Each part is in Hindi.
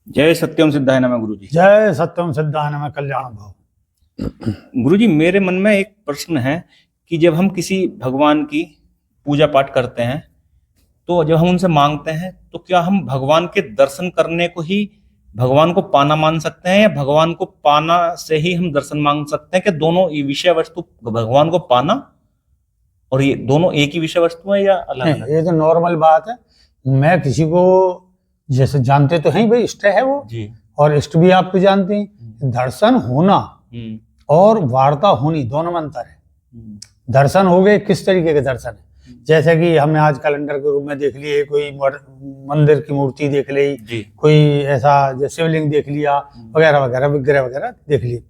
जय सत्यम सिद्धाय नमः गुरुजी। जय सत्यम सिद्धाय नमः कल्याण भाव। गुरुजी, मेरे मन में एक प्रश्न है कि जब हम किसी भगवान की पूजा पाठ करते हैं तो जब हम उनसे मांगते हैं तो क्या हम भगवान के दर्शन करने को ही भगवान को पाना मान सकते हैं, या भगवान को पाना से ही हम दर्शन मांग सकते हैं? कि दोनों ये विषय वस्तु भगवान को पाना और ये दोनों एक ही विषय वस्तु है या अलग अलग? ये तो नॉर्मल बात है। मैं किसी को जैसे जानते तो हैं भाई, इष्ट है वो जी। और इष्ट भी आपको जानते हैं। दर्शन होना और वार्ता होनी दोनों में अंतर है। दर्शन हो गए किस तरीके के दर्शन है, जैसे कि हमने आज कैलेंडर के रूप में देख लिए, कोई मंदिर की मूर्ति देख ली, कोई ऐसा जैसे शिवलिंग देख लिया वगैरह वगैरह, विग्रह वगैरह देख लिए।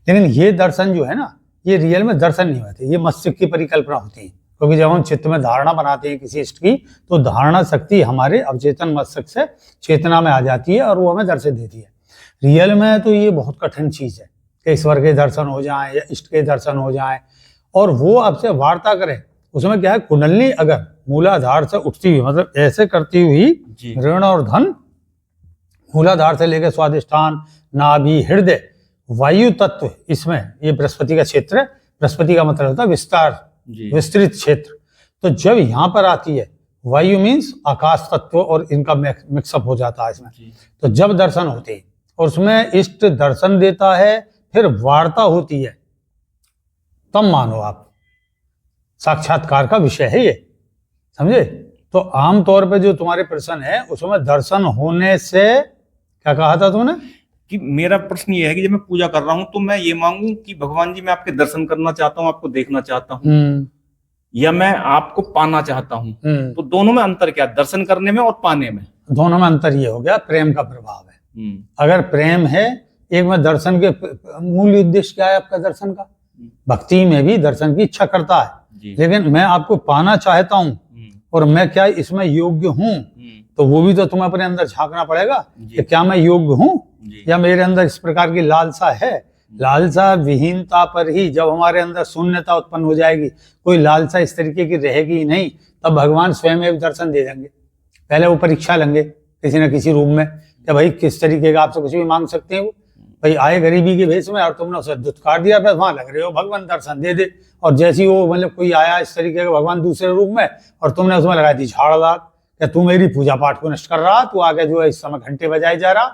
लेकिन ये दर्शन जो है ना, ये रियल में दर्शन नहीं होते, ये मस्तिष्क की परिकल्पना होती है। क्योंकि जब हम चित्त में धारणा बनाते हैं किसी इष्ट की, तो धारणा शक्ति हमारे अवचेतन मस्तिष्क से चेतना में आ जाती है और वो हमें दर्शन देती है। रियल में तो ये बहुत कठिन चीज है कि ईश्वर के दर्शन हो जाएं या इष्ट के दर्शन हो जाएं और वो आपसे वार्ता करे। उसमें क्या है, कुंडली अगर मूलाधार से उठती हुई, मतलब ऐसे करती हुई ऋण और धन, मूलाधार से लेकर स्वादिष्ठान, नाभि, हृदय, वायु तत्व, इसमें ये बृहस्पति का क्षेत्र है। बृहस्पति का मतलब होता है विस्तार, विस्तृत क्षेत्र। तो जब यहाँ पर आती है वायु मीन्स आकाश तत्व और इनका मिक्सअप हो जाता है इसमें। तो जब दर्शन होते हैं और उसमें इष्ट दर्शन देता है, फिर वार्ता होती है, तब मानो आप साक्षात्कार का विषय है ये, समझे। तो आमतौर पे जो तुम्हारे प्रश्न है उसमें दर्शन होने से क्या कहा था तुमने? कि मेरा प्रश्न ये है कि जब मैं पूजा कर रहा हूं तो मैं ये मांगू कि भगवान जी मैं आपके दर्शन करना चाहता हूं, आपको देखना चाहता हूं, या मैं आपको पाना चाहता हूं। तो दोनों में अंतर क्या, दर्शन करने में और पाने में? दोनों में अंतर ये हो गया, प्रेम का प्रभाव है। अगर प्रेम है, एक में दर्शन के मूल उद्देश्य क्या है आपका दर्शन का? भक्ति में भी दर्शन की इच्छा करता है, लेकिन मैं आपको पाना चाहता हूं और मैं क्या इसमें योग्य हूं, तो वो भी तो तुम्हें अपने अंदर झांकना पड़ेगा कि क्या मैं योग्य हूं या मेरे अंदर इस प्रकार की लालसा है। लालसा विहीनता पर ही जब हमारे अंदर शून्यता उत्पन्न हो जाएगी, कोई लालसा इस तरीके की रहेगी ही नहीं, तब भगवान स्वयं एक दर्शन दे देंगे। पहले वो परीक्षा लेंगे किसी न किसी रूप में कि भाई किस तरीके का, आपसे कुछ भी मांग सकते हैं वो। भाई आए गरीबी के भेष में और तुमने उसे दुत्कार दिया, बस वहां लग रहे हो भगवान दर्शन दे दे। और जैसी वो मतलब कोई आया इस तरीके का भगवान दूसरे रूप में और तुमने उसमें लगा दी झाड़ दाग, क्या तू मेरी पूजा पाठ को नष्ट कर रहा, तू आगे जो है इस समय घंटे बजाए जा रहा,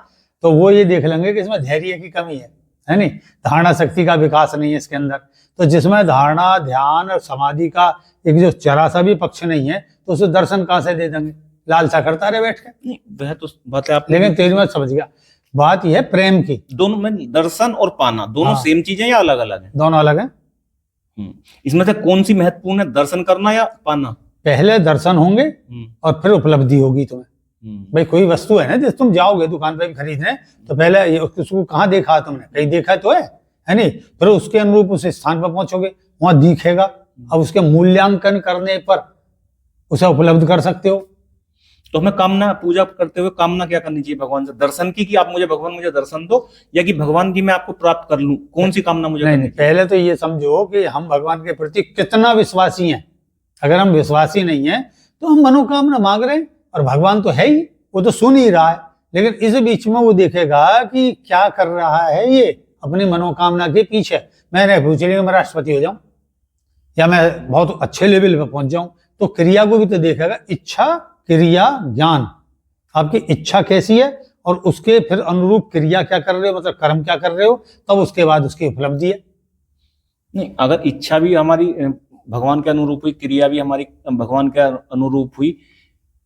तो वो ये देख लेंगे कि इसमें धैर्य की कमी है नहीं, धारणा शक्ति का विकास नहीं है इसके अंदर। तो जिसमें धारणा, ध्यान और समाधि का एक जो जरा सा भी पक्ष नहीं है, तो उसे दर्शन कहां से दे देंगे? लालसा करता रहे बैठ के। वह तो बात है आप, लेकिन तेरी मत समझ गया, बात यह है प्रेम की। दोनों में दर्शन और पाना दोनों सेम चीजें या अलग अलग है? दोनों अलग है। इसमें से कौन सी महत्वपूर्ण है, दर्शन करना या पाना? पहले दर्शन होंगे और फिर उपलब्धि होगी तुम्हें। भाई कोई वस्तु है ना, जैसे तुम जाओगे दुकान पे भी खरीदने, तो पहले उसको कहाँ देखा तुमने? कहीं देखा तो है नहीं, फिर उसके अनुरूप उस स्थान पर पहुंचोगे, वहां दिखेगा। अब उसके मूल्यांकन करने पर उसे उपलब्ध कर सकते हो। तो हमें कामना, पूजा करते हुए कामना क्या करनी चाहिए भगवान से? दर्शन की कि आप मुझे भगवान मुझे दर्शन दो, या कि भगवान जी मैं आपको प्राप्त कर लूं? कौन सी कामना मुझे नहीं, पहले तो ये समझो कि हम भगवान के प्रति कितना विश्वासी हैं। अगर हम विश्वासी नहीं है तो हम मनोकामना मांग रहे हैं, और भगवान तो है ही, वो तो सुन ही रहा है। लेकिन इस बीच में वो देखेगा कि क्या कर रहा है ये अपनी मनोकामना के पीछे। मैंने पूछ लिया मैं राष्ट्रपति हो जाऊं या मैं बहुत अच्छे लेवल पे पहुंच जाऊं, तो क्रिया को भी तो देखेगा। इच्छा, क्रिया, ज्ञान, आपकी इच्छा कैसी है और उसके फिर अनुरूप क्रिया क्या कर रहे हो, मतलब कर्म क्या कर रहे हो, तब उसके बाद उसकी उपलब्धि है। नहीं, अगर इच्छा भी हमारी भगवान के अनुरूप हुई, क्रिया भी हमारी भगवान के अनुरूप हुई,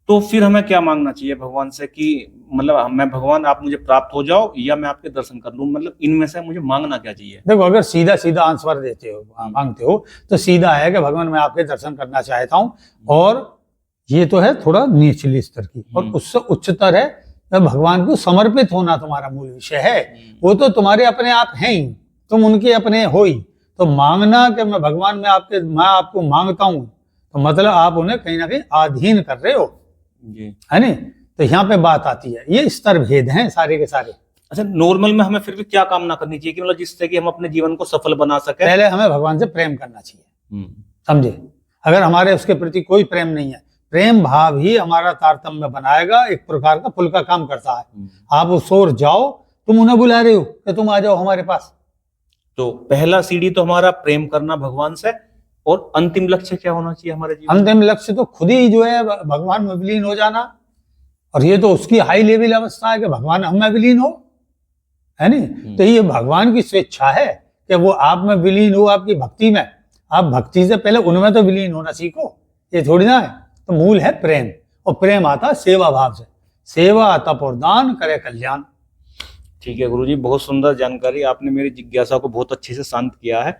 तो फिर हमें क्या मांगना चाहिए भगवान से? कि मतलब मैं भगवान आप मुझे प्राप्त हो जाओ या मैं आपके दर्शन कर लूं, मतलब इनमें से मुझे मांगना क्या चाहिए? देखो, अगर सीधा सीधा आंसर देते हो, मांगते हो, तो सीधा है कि भगवान मैं आपके दर्शन करना चाहता हूं, और ये तो है थोड़ा निचली स्तर की। और उससे उच्चतर है भगवान को समर्पित होना, तुम्हारा मूल विषय है। वो तो तुम्हारे अपने आप हैं ही, तुम उनके अपने हो ही। तो मांगना कि मैं भगवान मैं आपको मांगता हूं, तो मतलब आप उन्हें कहीं ना कहीं अधीन कर रहे हो, है नहीं। तो यहाँ पे बात आती है, ये स्तर भेद हैं सारे के सारे। अच्छा, नॉर्मल में हमें फिर भी क्या कामना करनी चाहिए कि मतलब जिससे कि हम अपने जीवन को सफल बना सके? पहले हमें भगवान से प्रेम करना चाहिए, समझे। अगर हमारे उसके प्रति कोई प्रेम नहीं है प्रेम भाव ही हमारा तारतम्य बनाएगा, एक प्रकार का पुल का काम करता है। आप उस ओर जाओ, तुम उन्हें बुला रहे हो कि तुम आ जाओ हमारे पास। तो पहला सीढ़ी तो हमारा प्रेम करना भगवान से, और अंतिम लक्ष्य क्या होना चाहिए हमारे जीवन में? अंतिम लक्ष्य तो खुद ही जो है भगवान में विलीन हो जाना, और ये तो उसकी हाई लेवल अवस्था है कि भगवान हम में विलीन हो, है नहीं? तो ये भगवान की स्वेच्छा है कि वो आप में विलीन हो, आपकी भक्ति में। आप भक्ति से पहले उनमें तो विलीन होना सीखो, ये थोड़ी ना है। तो मूल है प्रेम, और प्रेम आता सेवा भाव से। सेवा तप और दान करे कल्याण। ठीक है गुरुजी, बहुत सुंदर जानकारी, आपने मेरी जिज्ञासा को बहुत अच्छे से शांत किया है।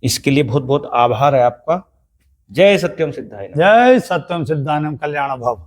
इसके लिए बहुत बहुत आभार है आपका। जय सत्यम सिद्धाय नमः। जय सत्यम सिद्धानम कल्याण भव।